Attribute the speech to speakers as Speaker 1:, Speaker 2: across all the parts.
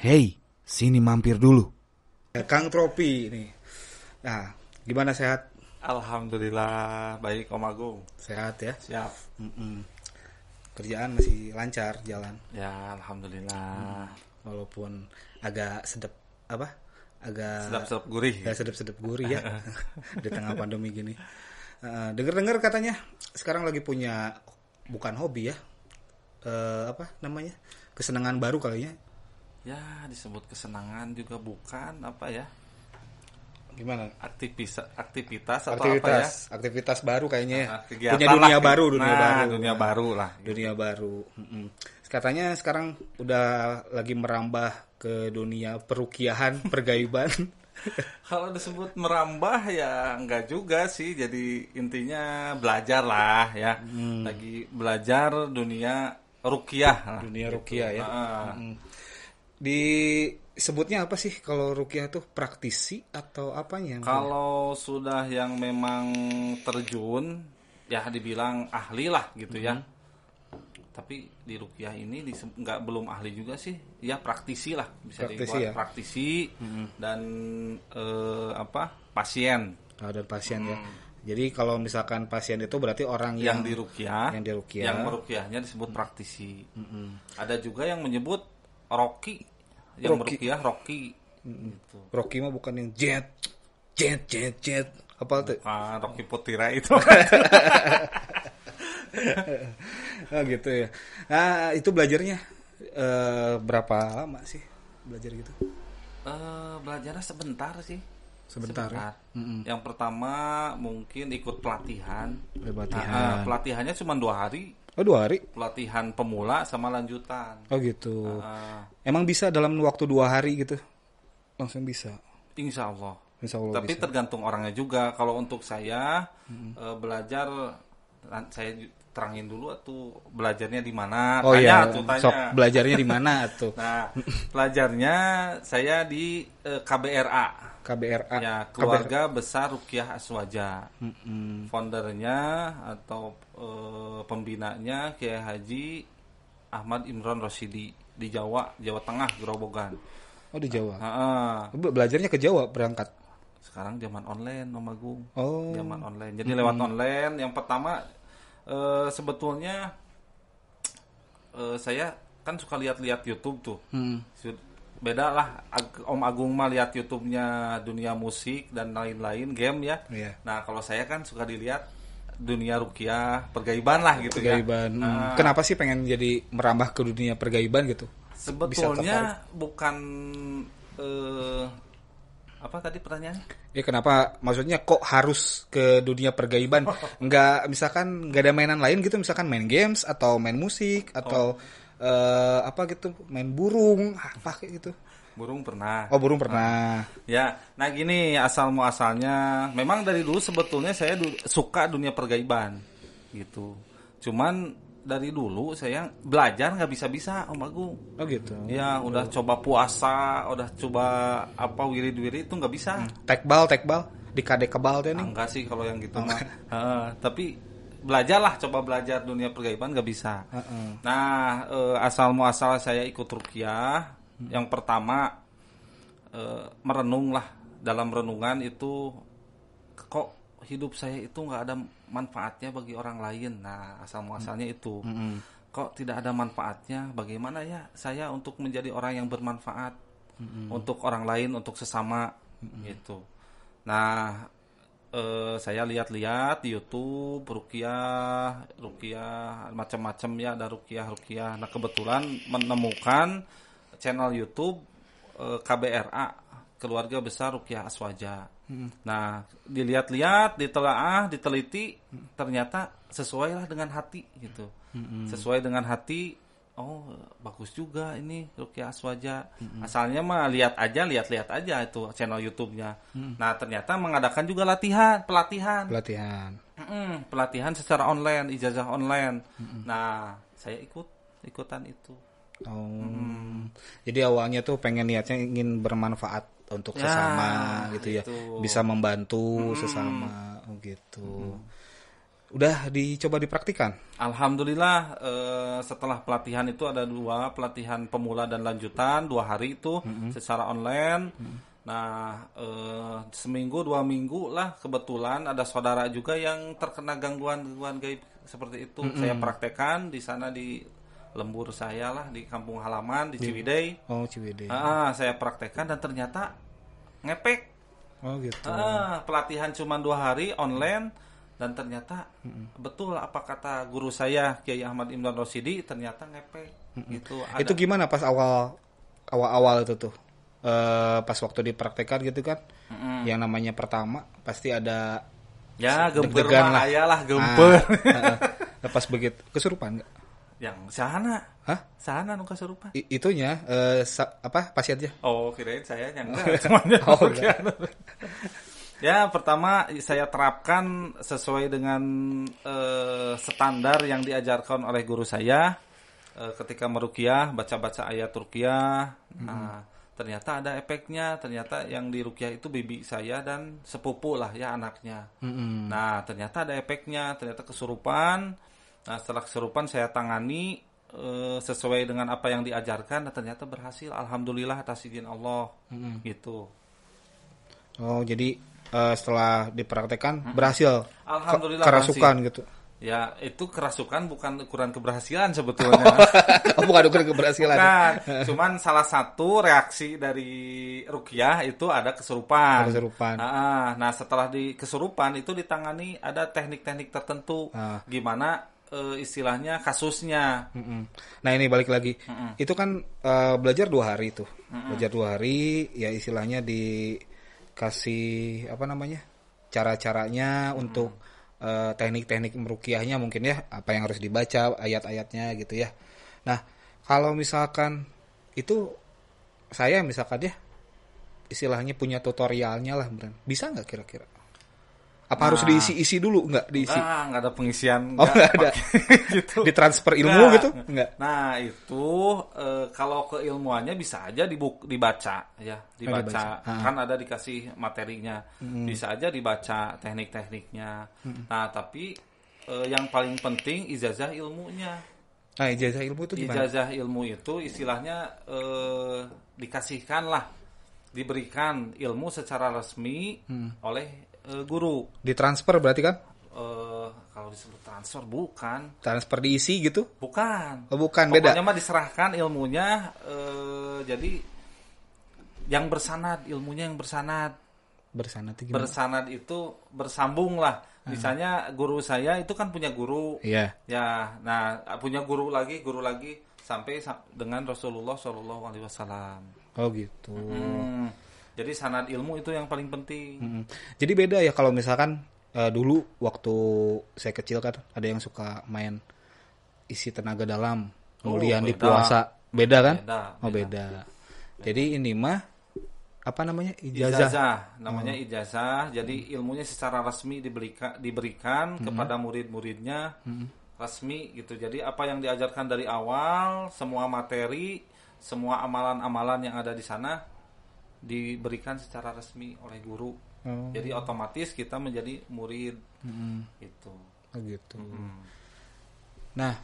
Speaker 1: Hei, sini mampir dulu.
Speaker 2: Kang Tropi nih. Nah, gimana sehat?
Speaker 3: Alhamdulillah baik Om Agung.
Speaker 2: Sehat ya?
Speaker 3: Siap.
Speaker 2: Kerjaan masih lancar jalan.
Speaker 3: Ya alhamdulillah.
Speaker 2: Walaupun agak agak
Speaker 3: Sedap-sedap gurih.
Speaker 2: ya sedap-sedap gurih ya di tengah pandemi gini. Dengar-dengar katanya sekarang lagi punya bukan hobi ya. Apa namanya? Kesenangan baru kali ya.
Speaker 3: Ya disebut kesenangan juga bukan apa ya?
Speaker 2: Gimana?
Speaker 3: Aktivitas atau apa ya?
Speaker 2: Aktivitas baru kayaknya ya.
Speaker 3: Kegiatan
Speaker 2: Punya dunia
Speaker 3: lah,
Speaker 2: baru,
Speaker 3: dunia baru lah.
Speaker 2: Dunia baru. Katanya sekarang udah lagi merambah ke dunia perukiahan, pergaiban.
Speaker 3: Kalau disebut merambah ya enggak juga sih. Jadi intinya belajar lah ya. Lagi belajar dunia ruqyah lah.
Speaker 2: Dunia
Speaker 3: gitu.
Speaker 2: ruqyah ya. Disebutnya apa sih kalau ruqyah tuh, praktisi atau apanya?
Speaker 3: Kalau sudah yang memang terjun ya dibilang ahli lah gitu ya. Tapi di ruqyah ini nggak belum ahli juga sih. Ya praktisi lah, bisa dibuat
Speaker 2: ya?
Speaker 3: praktisi dan pasien.
Speaker 2: Dan pasien ya. Jadi kalau misalkan pasien itu berarti orang yang
Speaker 3: di ruqyah, yang meruqyahnya disebut praktisi. Ada juga yang menyebut roki. Yang meruqyah roki. Gitu.
Speaker 2: Roki mah bukan yang jet. Apa tuh?
Speaker 3: Roki Putira itu.
Speaker 2: Oh gitu ya. Nah, itu belajarnya berapa lama sih belajar gitu?
Speaker 3: Belajarnya sebentar sih.
Speaker 2: Sebentar. Ya?
Speaker 3: Yang pertama mungkin ikut pelatihan. Pelatihannya cuma 2 hari.
Speaker 2: Oh 2 hari?
Speaker 3: Pelatihan pemula sama lanjutan.
Speaker 2: Oh gitu. Emang bisa dalam waktu 2 hari gitu? Langsung bisa?
Speaker 3: Insya Allah tapi
Speaker 2: bisa.
Speaker 3: tergantung orangnya juga. Kalau untuk saya belajar, saya terangin dulu tuh belajarnya di mana.
Speaker 2: Oh iya,
Speaker 3: tanya.
Speaker 2: sok belajarnya di mana tuh?
Speaker 3: Nah, belajarnya saya di KBRA. Ya, Keluarga Besar Ruqyah Aswaja. Foundernya atau pembinanya Kiai Haji Ahmad Imron Rosyidi di Jawa Tengah, Grobogan.
Speaker 2: Oh di Jawa. Belajarnya ke Jawa berangkat.
Speaker 3: Sekarang zaman online, Om Agung.
Speaker 2: Oh.
Speaker 3: Zaman online. Jadi lewat online. Yang pertama sebetulnya saya kan suka lihat-lihat YouTube tuh. Beda lah Om Agung mah lihat YouTube-nya dunia musik dan lain-lain, game ya.
Speaker 2: Yeah.
Speaker 3: Nah, kalau saya kan suka dilihat dunia ruqyah, pergaiban lah gitu
Speaker 2: pergaiban. Ya. Kenapa sih pengen jadi merambah ke dunia pergaiban gitu?
Speaker 3: Sebetulnya bukan apa tadi pertanyaannya?
Speaker 2: Ya kenapa, maksudnya kok harus ke dunia pergaiban? Enggak, misalkan enggak ada mainan lain gitu, misalkan main games atau main musik atau apa gitu, main burung apa kayak gitu.
Speaker 3: Burung pernah.
Speaker 2: Oh, burung pernah.
Speaker 3: Ya, nah gini asal-muasalnya. Memang dari dulu sebetulnya saya suka dunia pergaiban gitu. Cuman dari dulu saya belajar nggak bisa-bisa, Om Agung.
Speaker 2: Oh gitu.
Speaker 3: Ya, udah coba puasa, udah coba apa wirid-wirid itu nggak bisa.
Speaker 2: Tekbal di kade kebal tuh nih.
Speaker 3: Enggak sih kalau yang gitu mah. Tapi belajarlah, coba belajar dunia pergaiban nggak bisa. Nah, asal muasal saya ikut ruqyah. Yang pertama merenung lah. Dalam renungan itu kok hidup saya itu nggak ada manfaatnya bagi orang lain. Nah, asal muasalnya itu kok tidak ada manfaatnya. Bagaimana ya saya untuk menjadi orang yang bermanfaat untuk orang lain, untuk sesama gitu. Nah, saya lihat-lihat di YouTube ruqyah macam-macam ya, ada ruqyah. Nah, kebetulan menemukan channel YouTube KBRA, Keluarga Besar Ruqyah Aswaja. Nah, dilihat-lihat, ditelaah, diteliti, ternyata sesuai lah dengan hati gitu. Sesuai dengan hati. Oh, bagus juga ini Ruqyah Aswaja. Asalnya mah lihat aja itu channel YouTube-nya. Nah, ternyata mengadakan juga pelatihan. Pelatihan secara online, ijazah online. Nah, saya ikutan itu.
Speaker 2: Jadi awalnya tuh pengen niatnya ingin bermanfaat untuk sesama gitu ya. Bisa membantu sesama gitu. udah dicoba dipraktikan?
Speaker 3: Alhamdulillah setelah pelatihan itu ada 2 pelatihan pemula dan lanjutan 2 hari itu secara online. Nah seminggu 2 minggu lah kebetulan ada saudara juga yang terkena gangguan gaib seperti itu. Saya praktekkan di sana di lembur saya lah di kampung halaman di Ciwidey.
Speaker 2: Oh, Ciwidey.
Speaker 3: Saya praktekkan dan ternyata ngepek.
Speaker 2: Oh gitu.
Speaker 3: Pelatihan cuma 2 hari online dan ternyata betul apa kata guru saya Kiai Ahmad Imran Rosidi, ternyata ngepek. Gitu.
Speaker 2: Itu gimana pas awal itu tuh? Pas waktu dipraktekkan gitu kan? Yang namanya pertama pasti ada
Speaker 3: gemper
Speaker 2: lah.
Speaker 3: Ayalah gemper.
Speaker 2: Pas begitu kesurupan nggak?
Speaker 3: Yang sana.
Speaker 2: Hah?
Speaker 3: Sana nu kesurupan.
Speaker 2: Itunya pasiennya?
Speaker 3: Oh, kirain saya nyangka semuanya. Ya, pertama saya terapkan sesuai dengan standar yang diajarkan oleh guru saya ketika meruqyah, baca-baca ayat ruqyah. Nah, ternyata ada efeknya. Ternyata yang di ruqyah itu bibi saya dan sepupu lah ya anaknya. Nah, ternyata ada efeknya. Ternyata kesurupan. Nah, setelah kesurupan saya tangani sesuai dengan apa yang diajarkan dan ternyata berhasil. Alhamdulillah atas izin Allah. Gitu.
Speaker 2: Oh, jadi setelah dipraktekkan berhasil.
Speaker 3: Alhamdulillah
Speaker 2: kerasukan gitu.
Speaker 3: Ya, itu kerasukan bukan ukuran keberhasilan sebetulnya.
Speaker 2: Bukan ukuran keberhasilan.
Speaker 3: Bukan. Cuman salah satu reaksi dari ruqyah itu ada kesurupan. Nah, setelah di kesurupan itu ditangani ada teknik-teknik tertentu. Gimana istilahnya kasusnya.
Speaker 2: Nah, ini balik lagi. Itu kan belajar 2 hari itu. Belajar 2 hari ya istilahnya dikasih apa namanya? Cara-caranya untuk teknik-teknik meruqyahnya mungkin ya, apa yang harus dibaca, ayat-ayatnya gitu ya. Nah, kalau misalkan itu saya misalkan ya istilahnya punya tutorialnya lah, bisa nggak kira-kira? Apa harus diisi dulu? Nggak diisi?
Speaker 3: Nggak ada pengisian.
Speaker 2: Nggak ada. Gitu. Ditransfer ilmu gitu? Nggak.
Speaker 3: Nah, itu kalau keilmuannya bisa aja dibaca ya, dibaca. Kan ada dikasih materinya. Bisa aja dibaca teknik-tekniknya. Nah, tapi yang paling penting ijazah ilmunya.
Speaker 2: Nah, ijazah ilmu itu gimana?
Speaker 3: Ijazah ilmu itu istilahnya dikasihkan lah, diberikan ilmu secara resmi oleh guru.
Speaker 2: Ditransfer berarti kan?
Speaker 3: Kalau disebut transfer bukan.
Speaker 2: Transfer diisi gitu?
Speaker 3: Bukan.
Speaker 2: Oh, bukan, beda.
Speaker 3: Pokoknya mah diserahkan ilmunya. Jadi yang bersanad, ilmunya yang bersanad.
Speaker 2: Bersanad itu gimana?
Speaker 3: Bersanad itu bersambung lah. Misalnya guru saya itu kan punya guru.
Speaker 2: Iya.
Speaker 3: Ya, nah punya guru lagi sampai dengan Rasulullah SAW.
Speaker 2: Oh gitu.
Speaker 3: Jadi sanad ilmu itu yang paling penting.
Speaker 2: Jadi beda ya kalau misalkan dulu waktu saya kecil kan ada yang suka main isi tenaga dalam, kemudian di puasa, beda kan? Beda. Jadi ini mah apa namanya? Ijazah.
Speaker 3: Namanya ijazah. Jadi ilmunya secara resmi diberikan kepada murid-muridnya resmi gitu. Jadi apa yang diajarkan dari awal, semua materi, semua amalan-amalan yang ada di sana diberikan secara resmi oleh guru. Jadi otomatis kita menjadi murid. Gitu.
Speaker 2: Oh gitu. Nah,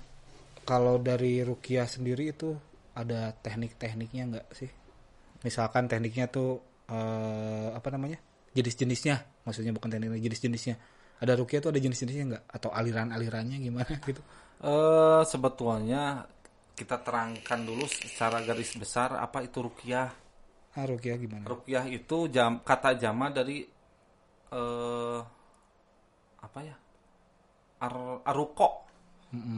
Speaker 2: kalau dari ruqyah sendiri itu ada teknik-tekniknya nggak sih? Misalkan tekniknya tuh apa namanya? Jenis-jenisnya, maksudnya bukan tekniknya, jenis-jenisnya. Ada ruqyah tuh ada jenis-jenisnya nggak? Atau aliran-alirannya gimana gitu?
Speaker 3: Sebetulnya kita terangkan dulu secara garis besar apa itu ruqyah.
Speaker 2: Ruqyah gimana?
Speaker 3: Ruqyah itu kata jama dari apa ya? Aruko.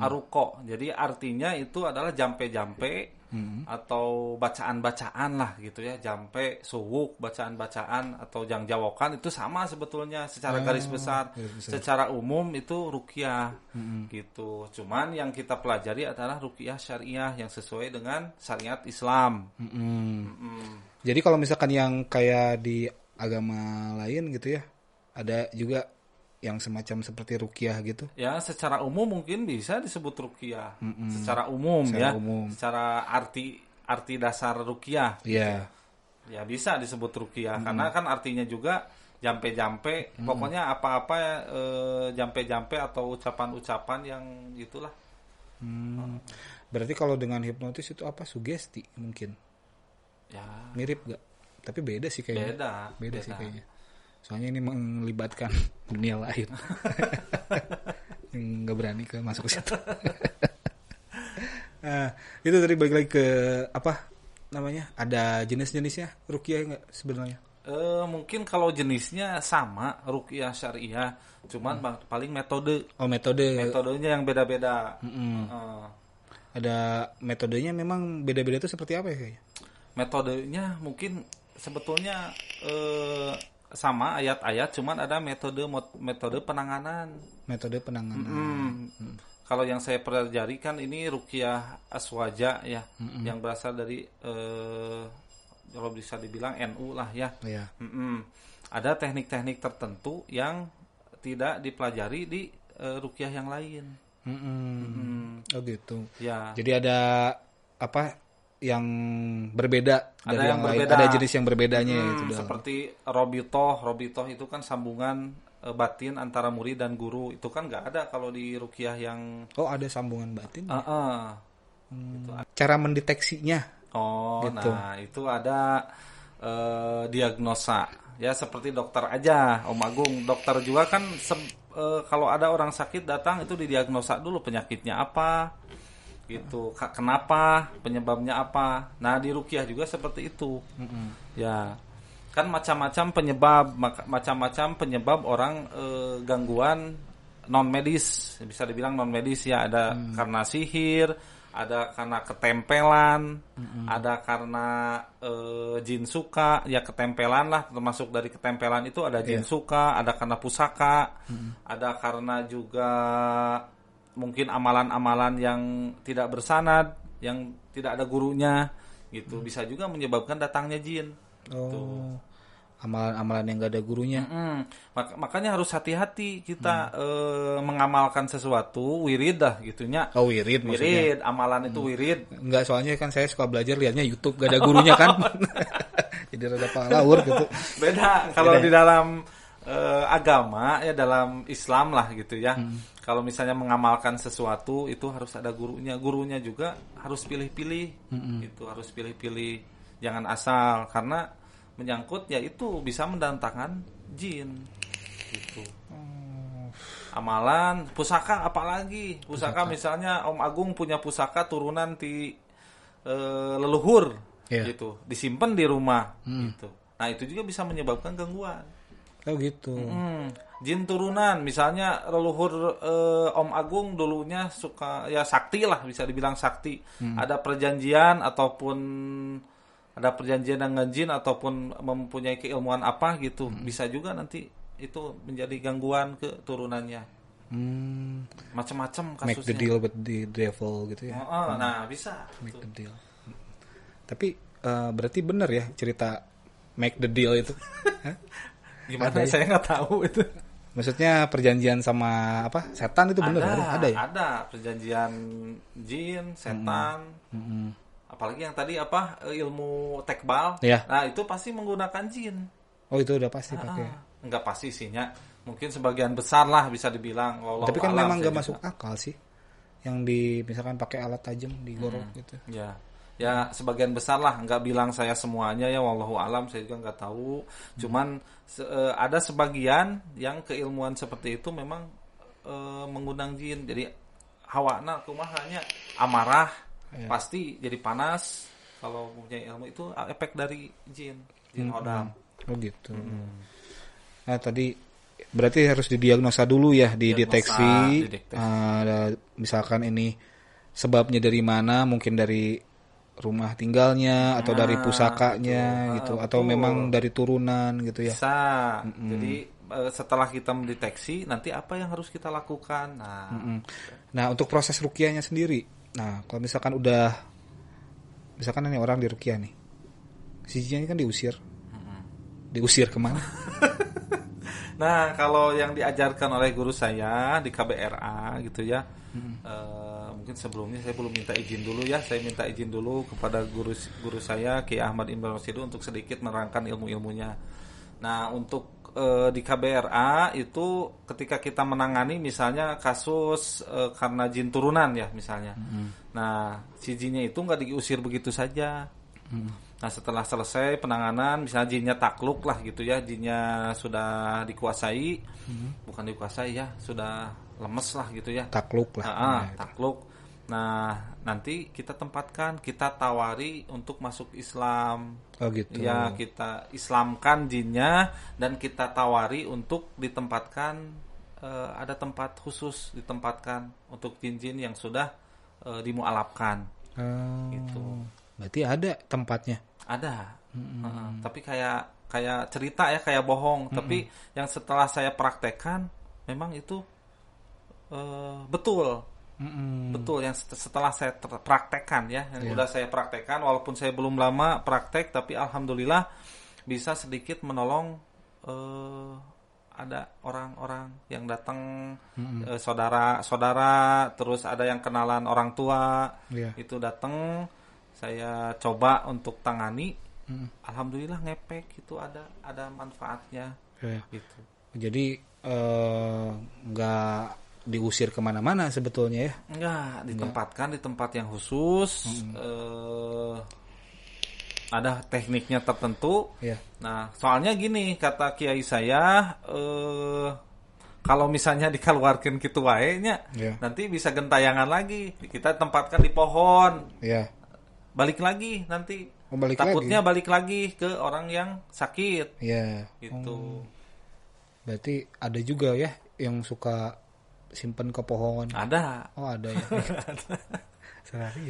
Speaker 3: Aruko. Jadi artinya itu adalah jampe-jampe atau bacaan-bacaan lah gitu ya. Jampe, suwuk, bacaan-bacaan atau jangjawokan itu sama sebetulnya secara garis besar. Secara umum itu ruqyah gitu. Cuman yang kita pelajari adalah ruqyah syariah yang sesuai dengan syariat Islam.
Speaker 2: Jadi kalau misalkan yang kayak di agama lain gitu ya, ada juga yang semacam seperti ruqyah gitu?
Speaker 3: Ya, secara umum mungkin bisa disebut ruqyah. Secara umum ya. Secara arti dasar ruqyah.
Speaker 2: Iya.
Speaker 3: Ya bisa disebut ruqyah karena kan artinya juga jampe-jampe, pokoknya apa-apa jampe-jampe atau ucapan-ucapan yang gitulah.
Speaker 2: Berarti kalau dengan hipnotis itu apa? Sugesti mungkin.
Speaker 3: Ya,
Speaker 2: Mirip gak? Tapi beda sih kayaknya. Beda sih kayaknya. Soalnya ini melibatkan dunia lain. Yang nggak berani masuk ke situ. Nah, itu tadi balik lagi ke apa namanya? Ada jenis-jenisnya ruqyah nggak sebenarnya?
Speaker 3: Mungkin kalau jenisnya sama ruqyah syariah, cuman paling metode.
Speaker 2: Oh, metodenya
Speaker 3: yang beda-beda.
Speaker 2: Ada metodenya memang beda-beda itu seperti apa ya kayaknya?
Speaker 3: Metodenya mungkin sebetulnya sama ayat-ayat, cuman ada metode penanganan.
Speaker 2: Metode penanganan.
Speaker 3: Kalau yang saya pelajari kan ini ruqyah aswaja ya, yang berasal dari kalau bisa dibilang NU lah ya.
Speaker 2: Iya.
Speaker 3: Ada teknik-teknik tertentu yang tidak dipelajari di ruqyah yang lain.
Speaker 2: Oh gitu.
Speaker 3: Ya.
Speaker 2: Jadi ada apa yang berbeda
Speaker 3: Ada
Speaker 2: dari yang lain.
Speaker 3: berbeda.
Speaker 2: Ada jenis yang berbedanya itu.
Speaker 3: Seperti robitoh itu kan sambungan batin antara murid dan guru. Itu kan nggak ada kalau di ruqyah yang.
Speaker 2: Oh, ada sambungan batin.
Speaker 3: Gitu.
Speaker 2: Cara mendeteksinya.
Speaker 3: Oh,
Speaker 2: gitu.
Speaker 3: Nah itu ada diagnosa. Ya seperti dokter aja, Om Agung. Dokter juga kan kalau ada orang sakit datang itu didiagnosa dulu penyakitnya apa. Gitu, kenapa, penyebabnya apa. Nah di ruqyah juga seperti itu. Ya kan macam-macam penyebab orang gangguan non medis, bisa dibilang non medis ya. Ada karena sihir, ada karena ketempelan, ada karena jin suka, ya ketempelan lah, termasuk dari ketempelan itu ada jin suka, ada karena pusaka, ada karena juga mungkin amalan-amalan yang tidak bersanad, yang tidak ada gurunya, gitu. Bisa juga menyebabkan datangnya jin.
Speaker 2: Oh,
Speaker 3: gitu.
Speaker 2: Amalan-amalan yang gak ada gurunya.
Speaker 3: Makanya harus hati-hati kita mengamalkan sesuatu, wirid dah gitunya.
Speaker 2: Oh, wirid maksudnya.
Speaker 3: Wirid, amalan itu wirid.
Speaker 2: Enggak, soalnya kan saya suka belajar liatnya YouTube, gak ada gurunya kan. Jadi rada palawur gitu.
Speaker 3: Beda kalau di dalam agama ya, dalam Islam lah gitu ya. Kalau misalnya mengamalkan sesuatu itu harus ada gurunya. Gurunya juga harus pilih-pilih. Gitu, harus pilih-pilih. Jangan asal, karena menyangkut ya itu bisa mendatangkan jin. Gitu. Amalan, pusaka apalagi. Pusaka misalnya Om Agung punya pusaka turunan di leluhur gitu. Disimpan di rumah gitu. Nah, itu juga bisa menyebabkan gangguan.
Speaker 2: Oh gitu.
Speaker 3: Jin turunan, misalnya leluhur Om Agung dulunya suka ya sakti lah, bisa dibilang sakti. Ada perjanjian dengan jin ataupun mempunyai keilmuan apa gitu, bisa juga nanti itu menjadi gangguan ke turunannya. Macam-macam kasusnya.
Speaker 2: Make the deal with the devil gitu ya.
Speaker 3: Nah bisa.
Speaker 2: Make the deal. Tapi berarti benar ya cerita make the deal itu?
Speaker 3: Gimana? Saya nggak tahu itu.
Speaker 2: Maksudnya perjanjian sama apa? Setan itu benar ada ya?
Speaker 3: Ada perjanjian jin, setan. Apalagi yang tadi apa ilmu tekbal.
Speaker 2: Ya.
Speaker 3: Nah itu pasti menggunakan jin.
Speaker 2: Oh itu udah pasti pakai.
Speaker 3: Enggak pasti sihnya. Mungkin sebagian besar lah bisa dibilang.
Speaker 2: Tapi kan memang nggak masuk akal sih. Yang misalkan pakai alat tajam digorok gitu.
Speaker 3: Ya sebagian besar lah, nggak bilang saya semuanya ya, wallahu alam, saya juga nggak tahu. Cuman ada sebagian yang keilmuan seperti itu memang mengundang jin. Jadi hawana kumahanya amarah, pasti jadi panas. Kalau punya ilmu itu efek dari jin hodam.
Speaker 2: Oh gitu. Nah tadi berarti harus didiagnosa dulu ya, dideteksi. Misalkan ini sebabnya dari mana, mungkin dari rumah tinggalnya atau dari pusakanya gitu, atau memang dari turunan gitu ya.
Speaker 3: Bisa. Jadi setelah kita mendeteksi, nanti apa yang harus kita lakukan.
Speaker 2: Nah untuk proses ruqyahnya sendiri, nah kalau misalkan ini orang di ruqyah nih, si jinnya kan diusir kemana?
Speaker 3: Nah kalau yang diajarkan oleh guru saya di KBRA gitu ya, mungkin sebelumnya saya belum minta izin dulu ya. Saya minta izin dulu kepada guru saya Kiai Ahmad Imran Rasidu untuk sedikit menerangkan ilmu-ilmunya. Nah untuk di KBRA itu ketika kita menangani misalnya kasus karena jin turunan ya misalnya. Nah, si jinnya itu nggak diusir begitu saja. Nah, setelah selesai penanganan, misalnya jinnya takluk lah gitu ya, jinnya sudah dikuasai, bukan dikuasai ya, sudah lemes lah gitu ya.
Speaker 2: Takluk lah.
Speaker 3: Takluk. Nah, nanti kita tempatkan, kita tawari untuk masuk Islam.
Speaker 2: Oh gitu.
Speaker 3: Ya, kita Islamkan jinnya dan kita tawari untuk ditempatkan, ada tempat khusus ditempatkan untuk jin-jin yang sudah dimualafkan. Gitu.
Speaker 2: Berarti ada tempatnya.
Speaker 3: Ada. Tapi kayak cerita ya, kayak bohong. Tapi yang setelah saya praktekkan memang itu betul. Betul yang setelah saya praktekkan ya, yang udah saya praktekkan walaupun saya belum lama praktek, tapi alhamdulillah bisa sedikit menolong ada orang-orang yang datang, saudara-saudara, terus ada yang kenalan orang tua, itu datang, saya coba untuk tangani, alhamdulillah ngepek, itu ada manfaatnya, gitu.
Speaker 2: Jadi nggak diusir kemana-mana sebetulnya ya?
Speaker 3: Enggak, ditempatkan di tempat yang khusus, ada tekniknya tertentu. Nah, soalnya gini, kata kiai saya, kalau misalnya dikeluarkan gitu wae nya, nanti bisa gentayangan lagi. Kita tempatkan di pohon. Balik lagi nanti. Takutnya balik lagi ke orang yang sakit. Gitu.
Speaker 2: Berarti ada juga ya yang suka simpen ke pohon.
Speaker 3: Ada.
Speaker 2: Oh, ada ya.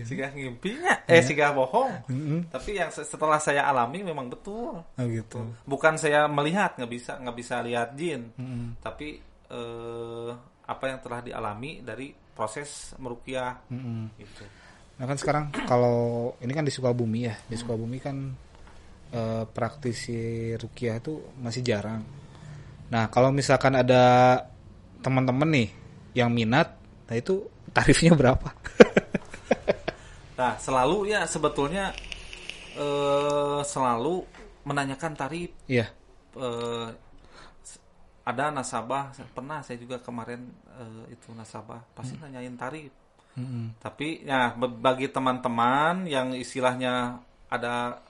Speaker 3: Siga ngimpinya, siga bohong. Tapi yang setelah saya alami memang betul.
Speaker 2: Oh gitu.
Speaker 3: Bukan saya melihat, nggak bisa lihat jin. Tapi apa yang telah dialami dari proses meruqyah. Gitu.
Speaker 2: Nah kan sekarang kalau ini kan di Sukabumi ya, di Sukabumi kan praktisi ruqyah itu masih jarang. Nah kalau misalkan ada teman-teman nih yang minat, nah itu tarifnya berapa?
Speaker 3: Nah selalu ya sebetulnya selalu menanyakan tarif. Ada nasabah, pernah saya juga kemarin itu nasabah pasti nanyain tarif. Tapi ya bagi teman-teman yang istilahnya ada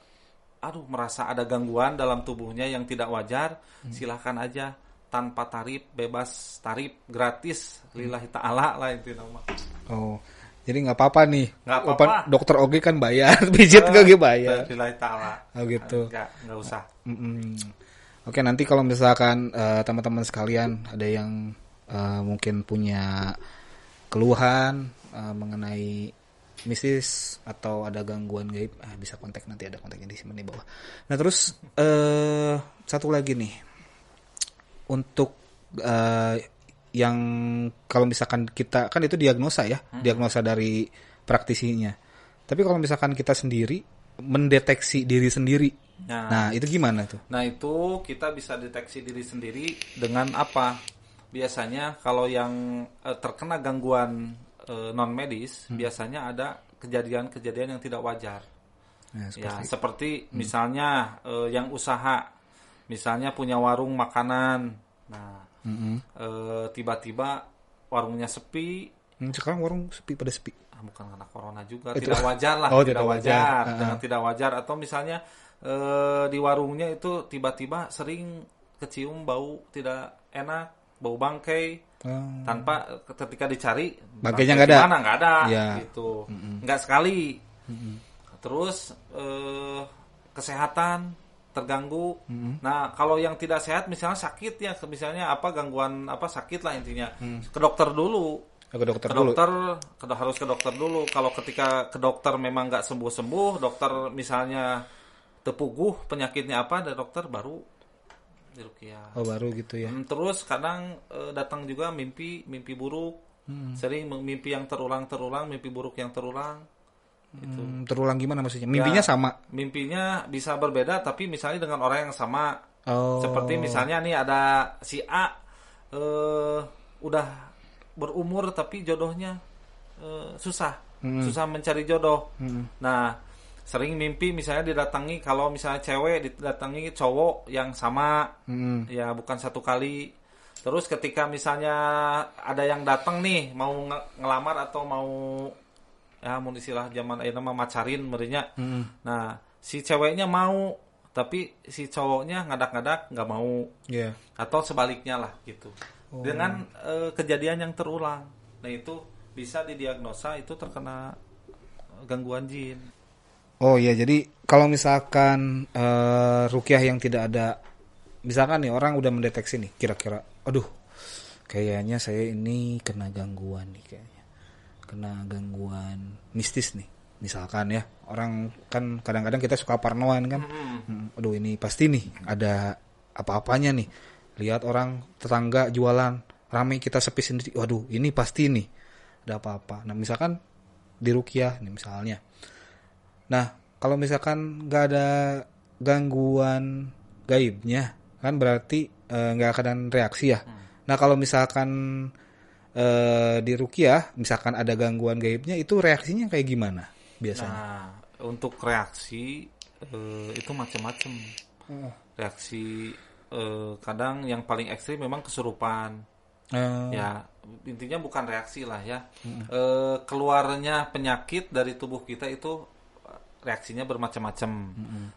Speaker 3: merasa ada gangguan dalam tubuhnya yang tidak wajar, silahkan aja tanpa tarif, bebas tarif, gratis, lillahi ta'ala lah itu nama.
Speaker 2: Oh, jadi nggak apa-apa nih.
Speaker 3: Nggak apa-apa.
Speaker 2: Dokter Ogi kan bayar, pijit Ogi bayar.
Speaker 3: Lillahi ta'ala.
Speaker 2: Oh gitu.
Speaker 3: Nggak usah.
Speaker 2: Oke, nanti kalau misalkan teman-teman sekalian ada yang mungkin punya keluhan mengenai mistis atau ada gangguan gaib, bisa kontak, nanti ada kontaknya di sini bawah. Nah terus satu lagi nih, untuk yang kalau misalkan kita kan itu diagnosa ya, diagnosa dari praktisinya. Tapi kalau misalkan kita sendiri mendeteksi diri sendiri, nah itu gimana tuh?
Speaker 3: Nah itu kita bisa deteksi diri sendiri dengan apa? Biasanya kalau yang terkena gangguan non medis, biasanya ada kejadian-kejadian yang tidak wajar. Seperti misalnya yang usaha, misalnya punya warung makanan, nah tiba-tiba warungnya sepi.
Speaker 2: Sekarang warung sepi, pada sepi.
Speaker 3: Bukan karena corona juga, tidak wajar lah, tidak wajar. Dengan tidak wajar, atau misalnya di warungnya itu tiba-tiba sering kecium bau tidak enak, bau bangkai. Tanpa ketika dicari
Speaker 2: bangkainya nggak ada,
Speaker 3: nggak ada gitu, nggak sekali. Terus kesehatan terganggu. Nah kalau yang tidak sehat misalnya sakit ya, misalnya gangguan sakit lah intinya, ke dokter dulu. Harus ke dokter dulu. Kalau ketika ke dokter memang nggak sembuh, dokter misalnya tepuguh penyakitnya apa, ada dokter baru diruqyah.
Speaker 2: Oh baru gitu ya.
Speaker 3: Terus kadang datang juga mimpi buruk. Sering mimpi yang terulang, mimpi buruk yang terulang. Itu.
Speaker 2: Terulang gimana maksudnya? Mimpinya sama?
Speaker 3: Mimpinya bisa berbeda, tapi misalnya dengan orang yang sama. Seperti misalnya nih ada si A udah berumur tapi jodohnya susah mencari jodoh. Nah sering mimpi misalnya didatangi, kalau misalnya cewek didatangi cowok yang sama, ya bukan satu kali. Terus ketika misalnya ada yang datang nih mau ngelamar atau mau ya mau istilah zaman ayeuna mah macarin merinya. Nah, si ceweknya mau tapi si cowoknya ngadak-ngadak nggak mau.
Speaker 2: Yeah.
Speaker 3: Atau sebaliknya lah gitu. Dengan kejadian yang terulang. Nah, itu bisa didiagnosa itu terkena gangguan jin.
Speaker 2: Oh iya, jadi kalau misalkan ruqyah yang tidak ada, misalkan nih orang udah mendeteksi nih, kira-kira, aduh, kayaknya saya ini kena gangguan nih kayaknya, kena gangguan mistis nih, misalkan ya, orang kan kadang-kadang kita suka parnoan kan, aduh ini pasti nih ada apa-apanya nih, lihat orang tetangga jualan rame kita sepi sendiri, waduh ini pasti nih ada apa-apa. Nah misalkan di ruqyah nih misalnya. Nah, kalau misalkan nggak ada gangguan gaibnya, kan berarti nggak akan reaksi ya. Nah, kalau misalkan di ruqyah, misalkan ada gangguan gaibnya, itu reaksinya kayak gimana biasanya?
Speaker 3: Nah, untuk reaksi itu macam-macam. Reaksi kadang yang paling ekstrim memang kesurupan. Ya, intinya bukan reaksi lah ya. Keluarnya penyakit dari tubuh kita itu reaksinya bermacam-macam.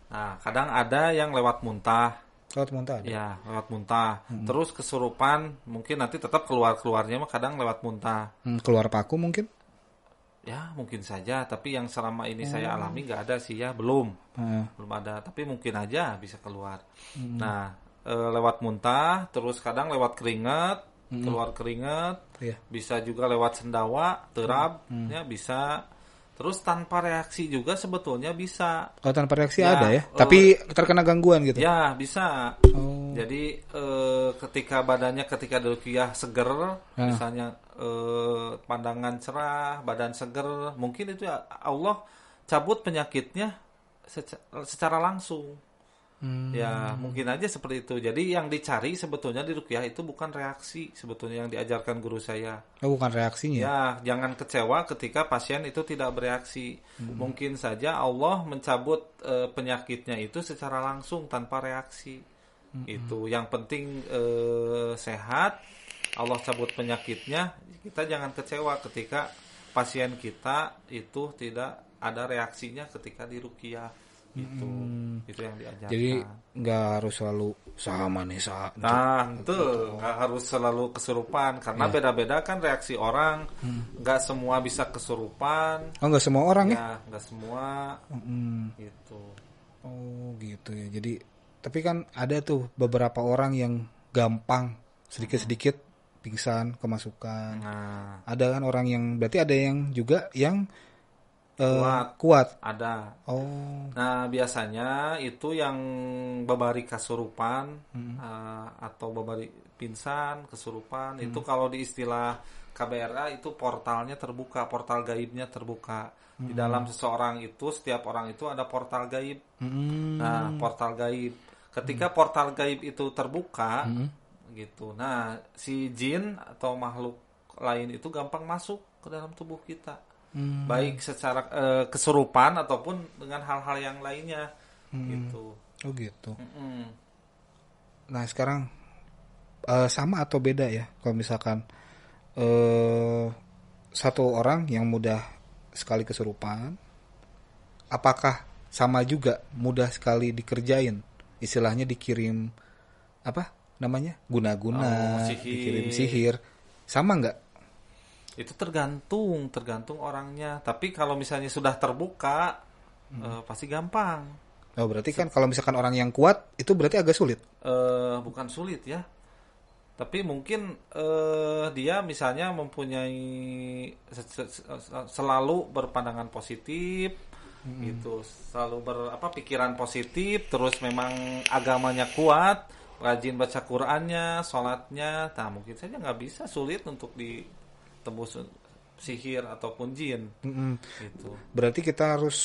Speaker 3: Nah, kadang ada yang lewat muntah.
Speaker 2: Lewat muntah ada?
Speaker 3: Ya, lewat muntah. Terus kesurupan, mungkin nanti tetap keluarnya mah kadang lewat muntah.
Speaker 2: Keluar paku mungkin?
Speaker 3: Ya, mungkin saja. Tapi yang selama ini saya alami nggak ada sih ya, belum ada. Tapi mungkin aja bisa keluar. Nah, lewat muntah, terus kadang lewat keringat, keluar keringat. Bisa juga lewat sendawa, terab, ya bisa. Terus tanpa reaksi juga sebetulnya bisa.
Speaker 2: Kalau tanpa reaksi ya, ada ya? Tapi terkena gangguan gitu?
Speaker 3: Ya, bisa. Jadi ketika badannya ketika ruqyah seger, misalnya pandangan cerah, badan seger, mungkin itu Allah cabut penyakitnya secara langsung. Ya, mungkin aja seperti itu. Jadi yang dicari sebetulnya di ruqyah itu bukan reaksi, sebetulnya yang diajarkan guru saya.
Speaker 2: Oh, bukan reaksinya?
Speaker 3: Ya, jangan kecewa ketika pasien itu tidak bereaksi. Mungkin saja Allah mencabut penyakitnya itu secara langsung tanpa reaksi. Itu yang penting sehat. Allah cabut penyakitnya, kita jangan kecewa ketika pasien kita itu tidak ada reaksinya ketika di ruqyah. Itu yang diajarkan.
Speaker 2: Jadi nggak harus selalu sama nih
Speaker 3: Nah, itu nggak harus selalu kesurupan karena beda-beda kan reaksi orang. Nggak semua bisa kesurupan.
Speaker 2: Oh, nggak semua orang ya?
Speaker 3: Ya, nggak semua. Gitu.
Speaker 2: Oh, gitu ya. Jadi, tapi kan ada tuh beberapa orang yang gampang sedikit-sedikit pingsan, kemasukan.
Speaker 3: Nah,
Speaker 2: ada kan orang yang berarti ada yang juga yang
Speaker 3: kuat. Ada.
Speaker 2: Oh.
Speaker 3: Nah, biasanya itu yang babari kasurupan atau babari pingsan, kesurupan itu kalau di istilah KBRA itu portalnya terbuka, portal gaibnya terbuka. Di dalam seseorang itu, setiap orang itu ada portal gaib. Nah, portal gaib. Ketika portal gaib itu terbuka, gitu. Nah, si jin atau makhluk lain itu gampang masuk ke dalam tubuh kita. Baik secara kesurupan ataupun dengan hal-hal yang lainnya gitu.
Speaker 2: Oh gitu. Nah sekarang sama atau beda ya kalau misalkan satu orang yang mudah sekali kesurupan, apakah sama juga mudah sekali dikerjain, istilahnya dikirim apa namanya guna-guna, dikirim sihir, sama nggak?
Speaker 3: Itu tergantung orangnya. Tapi kalau misalnya sudah terbuka, pasti gampang.
Speaker 2: Oh berarti kan kalau misalkan orang yang kuat itu berarti agak sulit?
Speaker 3: Bukan sulit ya. Tapi mungkin dia misalnya mempunyai selalu berpandangan positif, gitu, selalu pikiran positif, terus memang agamanya kuat, rajin baca Qur'annya, sholatnya, nah mungkin saja nggak bisa, sulit untuk tembus sihir ataupun jin. Gitu.
Speaker 2: Berarti kita harus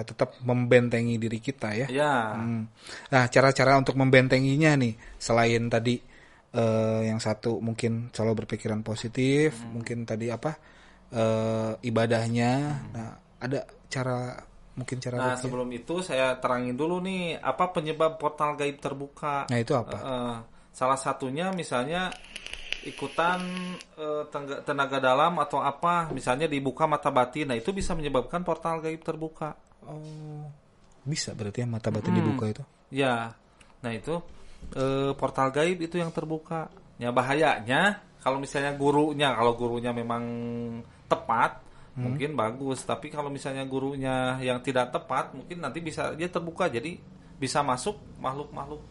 Speaker 2: tetap membentengi diri kita ya.
Speaker 3: Ya.
Speaker 2: Nah, cara-cara untuk membentenginya nih, selain tadi yang satu mungkin selalu berpikiran positif, mungkin tadi ibadahnya. Nah, ada cara mungkin cara
Speaker 3: Nah,
Speaker 2: ruqyah?
Speaker 3: sebelum itu saya terangin dulu nih apa penyebab portal gaib terbuka.
Speaker 2: Nah, itu apa?
Speaker 3: Salah satunya misalnya ikutan tenaga dalam atau apa, misalnya dibuka mata batin. Nah, itu bisa menyebabkan portal gaib terbuka.
Speaker 2: Oh, bisa berarti ya mata batin dibuka itu?
Speaker 3: Ya, nah itu portal gaib itu yang terbuka. Ya bahayanya kalau misalnya kalau gurunya memang tepat, mungkin bagus. Tapi kalau misalnya gurunya yang tidak tepat, mungkin nanti bisa dia terbuka. Jadi bisa masuk makhluk-makhluk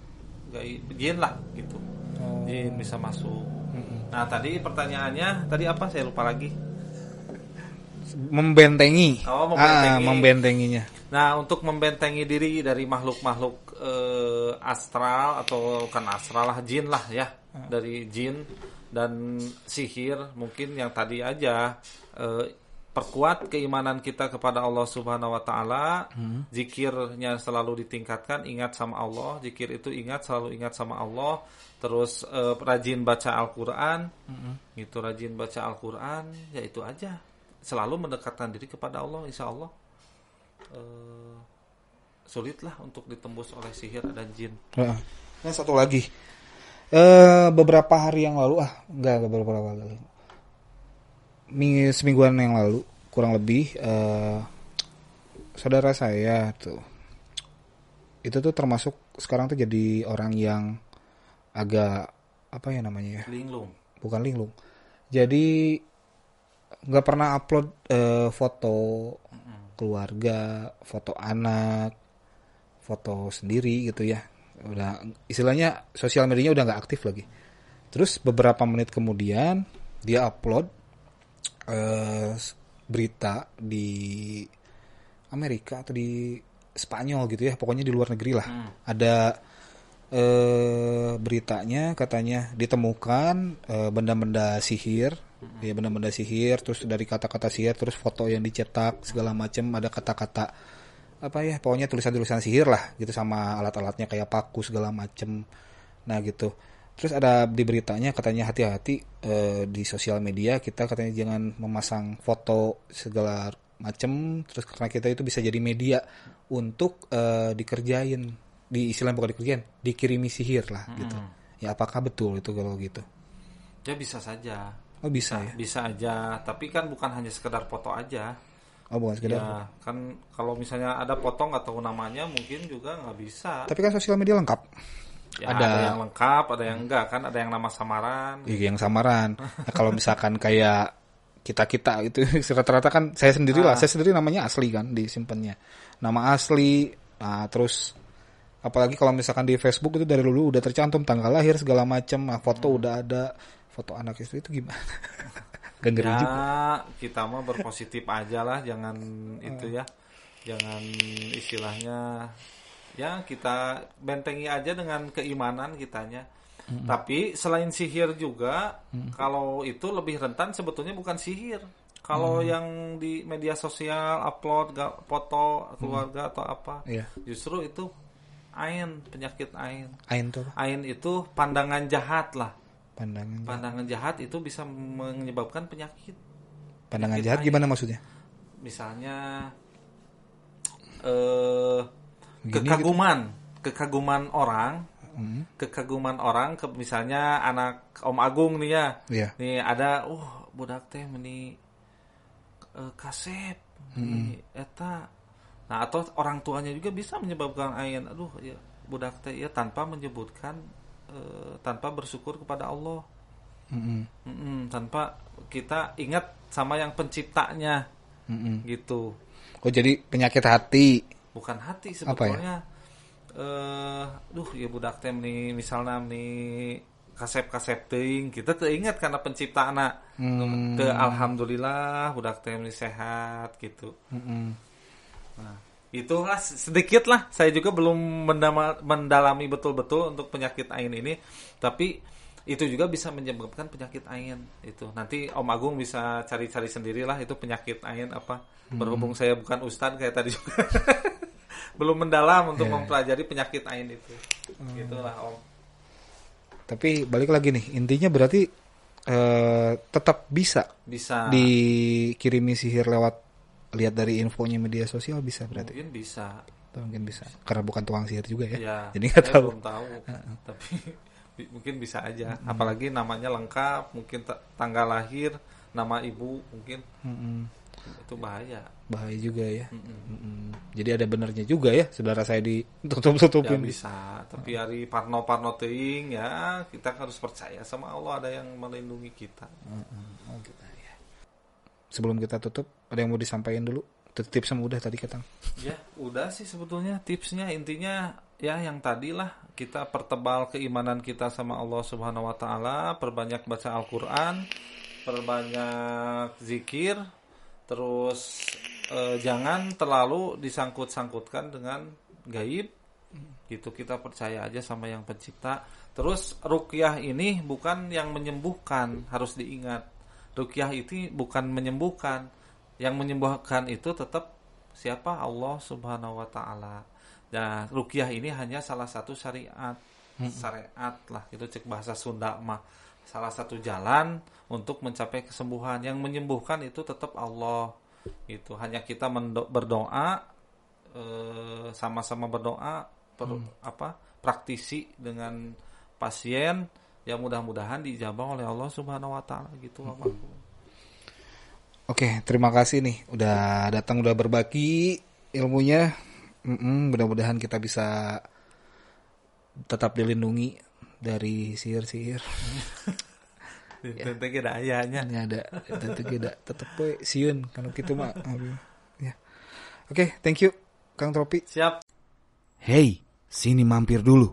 Speaker 3: gaib, jin lah gitu. Jin bisa masuk. Nah tadi pertanyaannya tadi apa? Saya lupa lagi.
Speaker 2: Membentengi.
Speaker 3: Oh, membentengi.
Speaker 2: Membentenginya.
Speaker 3: Nah, untuk membentengi diri dari makhluk-makhluk astral atau kan astral lah, jin lah ya, dari jin dan sihir, mungkin yang tadi aja perkuat keimanan kita kepada Allah Subhanahu wa taala, zikirnya selalu ditingkatkan, ingat sama Allah, zikir itu selalu ingat sama Allah, terus rajin baca Al-Qur'an. Gitu, rajin baca Al-Qur'an, ya itu aja. Selalu mendekatkan diri kepada Allah, insya Allah sulitlah untuk ditembus oleh sihir dan jin.
Speaker 2: Nah, satu lagi, beberapa hari yang lalu, enggak beberapa kali, semingguan yang lalu kurang lebih, saudara saya tuh, itu tuh termasuk sekarang tuh jadi orang yang agak apa ya namanya ya?
Speaker 3: Linglung.
Speaker 2: Bukan linglung. Jadi nggak pernah upload foto keluarga, foto anak, foto sendiri gitu ya. Udah istilahnya sosial medianya udah nggak aktif lagi. Terus beberapa menit kemudian dia upload berita di Amerika atau di Spanyol gitu ya, pokoknya di luar negeri lah. Ada beritanya katanya ditemukan benda-benda sihir. Ya, benda-benda sihir, terus dari kata-kata sihir, terus foto yang dicetak segala macam, ada kata-kata apa ya, pokoknya tulisan-tulisan sihir lah gitu, sama alat-alatnya kayak paku segala macam. Nah gitu. Terus ada di beritanya katanya hati-hati di sosial media kita katanya jangan memasang foto segala macam, terus karena kita itu bisa jadi media untuk dikerjain, istilahnya bukan dikerjain, dikirimi sihir lah gitu. Ya apakah betul itu kalau gitu?
Speaker 3: Ya bisa saja.
Speaker 2: Oh bisa ya?
Speaker 3: Bisa aja, tapi kan bukan hanya sekedar foto aja.
Speaker 2: Oh bukan sekedar.
Speaker 3: Ya, kan kalau misalnya ada foto nggak tahu namanya mungkin juga nggak bisa.
Speaker 2: Tapi kan sosial media lengkap.
Speaker 3: Ya, ada yang lengkap, ada yang enggak kan, ada yang nama samaran.
Speaker 2: Iya yang samaran. Nah, kalau misalkan kayak kita itu rata-rata kan saya sendiri namanya asli kan disimpannya. Nama asli. Nah, terus apalagi kalau misalkan di Facebook itu dari dulu udah tercantum tanggal lahir segala macam, nah, foto udah ada. Foto anak itu gimana? Gak ngeri juga.
Speaker 3: Kita mah berpositif aja lah, jangan itu ya, jangan istilahnya ya kita bentengi aja dengan keimanan kitanya. Tapi selain sihir juga, kalau itu lebih rentan sebetulnya bukan sihir. Kalau yang di media sosial upload foto keluarga atau apa, justru itu penyakit ain.
Speaker 2: Ain tuh?
Speaker 3: Ain itu pandangan jahat lah.
Speaker 2: Pandangan
Speaker 3: jahat itu bisa menyebabkan penyakit.
Speaker 2: Pandangan jahat gimana maksudnya?
Speaker 3: Misalnya kekaguman orang, misalnya anak Om Agung nih ya. Yeah. Nih ada budak teh meni kasep. Eta. Nah, atau orang tuanya juga bisa menyebabkan ain. Ya budak teh ya tanpa menyebutkan tanpa bersyukur kepada Allah, tanpa kita ingat sama yang penciptanya, gitu.
Speaker 2: Oh jadi penyakit hati? Bukan
Speaker 3: hati sebetulnya. Ya budak teh nih misalnya nih kasep teuing, kita teringat karena penciptana. Alhamdulillah budak teh nih sehat gitu. Nah, itulah sedikit lah, saya juga belum mendalami betul-betul untuk penyakit ain ini, tapi itu juga bisa menyebabkan penyakit ain itu. Nanti Om Agung bisa cari-cari sendirilah itu penyakit ain apa. Berhubung saya bukan ustadz kayak tadi juga. Belum mendalam untuk mempelajari penyakit ain itu. Gitulah Om.
Speaker 2: Tapi balik lagi nih, intinya berarti tetap bisa dikirimi sihir lewat lihat dari infonya media sosial bisa berarti.
Speaker 3: Mungkin bisa.
Speaker 2: Mungkin bisa. Karena bukan tukang sihir juga ya.
Speaker 3: Ya,
Speaker 2: Jadi nggak
Speaker 3: saya
Speaker 2: tahu.
Speaker 3: belum tahu. Tapi mungkin bisa aja. Apalagi namanya lengkap, mungkin tanggal lahir, nama ibu mungkin. Itu bahaya.
Speaker 2: Bahaya juga ya. Jadi ada benernya juga ya, saudara saya ditutup-tutupin.
Speaker 3: Ya bisa, tapi hari parno teuing ya, kita harus percaya sama Allah, ada yang melindungi kita.
Speaker 2: Oh gitu ya. Sebelum kita tutup, ada yang mau disampaikan dulu? Tips sama udah tadi Ketang.
Speaker 3: Ya, udah sih sebetulnya tipsnya, intinya ya yang tadi lah, kita pertebal keimanan kita sama Allah Subhanahu wa taala, perbanyak baca Al-Qur'an, perbanyak zikir, terus jangan terlalu disangkut-sangkutkan dengan gaib. Gitu, kita percaya aja sama yang pencipta. Terus ruqyah ini bukan yang menyembuhkan, harus diingat. Ruqyah itu bukan menyembuhkan. Yang menyembuhkan itu tetap siapa? Allah Subhanahu wa taala. Nah, ruqyah ini hanya salah satu syariat lah, itu cek bahasa Sunda mah. Salah satu jalan untuk mencapai kesembuhan. Yang menyembuhkan itu tetap Allah. Itu hanya kita berdoa, sama-sama berdoa, praktisi dengan pasien, ya mudah-mudahan diijabah oleh Allah Subhanahu wa taala gitu.
Speaker 2: Oke, terima kasih nih udah datang, udah berbagi ilmunya. Mudah-mudahan kita bisa tetap dilindungi dari sihir-sihir.
Speaker 3: Tentu ada ayahnya.
Speaker 2: Ini ada, tentu ada. Tetap we sieun kalau gitu mah. Ya. Oke, thank you Kang Tropi.
Speaker 3: Siap.
Speaker 1: Hey, sini mampir dulu.